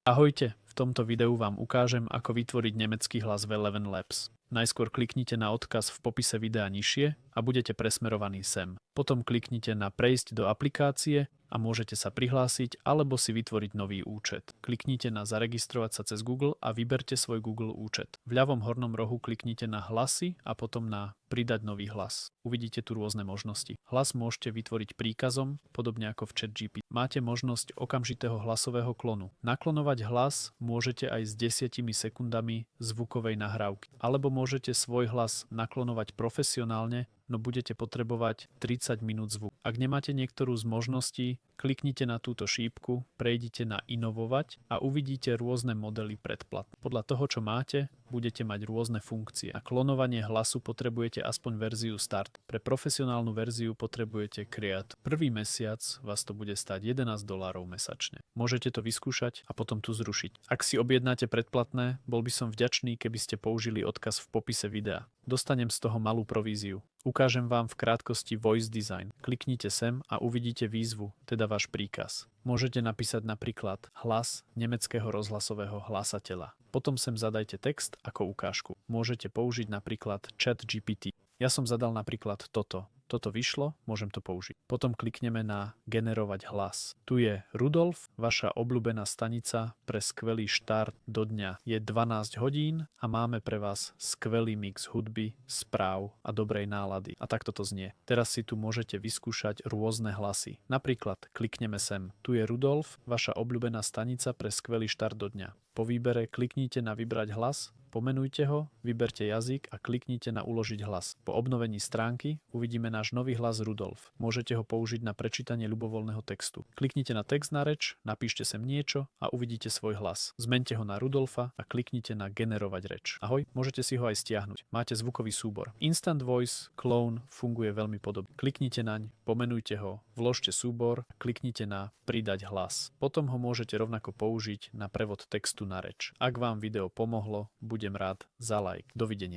Ahojte, v tomto videu vám ukážem, ako vytvoriť nemecký hlas v Eleven Labs. Najskôr kliknite na odkaz v popise videa nižšie a budete presmerovaní sem. Potom kliknite na Prejsť do aplikácie a môžete sa prihlásiť alebo si vytvoriť nový účet. Kliknite na Zaregistrovať sa cez Google a vyberte svoj Google účet. V ľavom hornom rohu kliknite na Hlasy a potom na Pridať nový hlas. Uvidíte tu rôzne možnosti. Hlas môžete vytvoriť príkazom, podobne ako v ChatGPT. Máte možnosť okamžitého hlasového klonu. Naklonovať hlas môžete aj s 10 sekundami zvukovej nahrávky. Alebo môžete svoj hlas naklonovať profesionálne, no budete potrebovať 30 minút zvuk. Ak nemáte niektorú z možností, kliknite na túto šípku, prejdite na Inovovať a uvidíte rôzne modely predplatné. Podľa toho, čo máte, budete mať rôzne funkcie. Na klonovanie hlasu potrebujete aspoň verziu Start. Pre profesionálnu verziu potrebujete Create. Prvý mesiac vás to bude stáť $11 mesačne. Môžete to vyskúšať a potom tu zrušiť. Ak si objednáte predplatné, bol by som vďačný, keby ste použili odkaz v popise videa. Dostanem z toho malú províziu. Ukážem vám v krátkosti Voice Design. Kliknite sem a uvidíte výzvu, teda váš príkaz. Môžete napísať napríklad hlas nemeckého rozhlasového hlasateľa. Potom sem zadajte text ako ukážku. Môžete použiť napríklad ChatGPT. Ja som zadal napríklad toto. Toto vyšlo, môžem to použiť. Potom klikneme na Generovať hlas. Tu je Rudolf, vaša obľúbená stanica pre skvelý štart do dňa. Je 12 hodín a máme pre vás skvelý mix hudby, správ a dobrej nálady. A takto to znie. Teraz si tu môžete vyskúšať rôzne hlasy. Napríklad klikneme sem. Tu je Rudolf, vaša obľúbená stanica pre skvelý štart do dňa. Po výbere kliknite na Vybrať hlas, pomenujte ho, vyberte jazyk a kliknite na Uložiť hlas. Po obnovení stránky uvidíme náš nový hlas Rudolf. Môžete ho použiť na prečítanie ľubovoľného textu. Kliknite na text na reč, napíšte sem niečo a uvidíte svoj hlas. Zmente ho na Rudolfa a kliknite na Generovať reč. Ahoj, môžete si ho aj stiahnuť. Máte zvukový súbor. Instant Voice Clone funguje veľmi podobne. Kliknite naň, pomenujte ho, vložte súbor a kliknite na Pridať hlas. Potom ho môžete rovnako použiť na prevod textu na reč. Ak vám video pomohlo, budem rád za like. Dovidenia.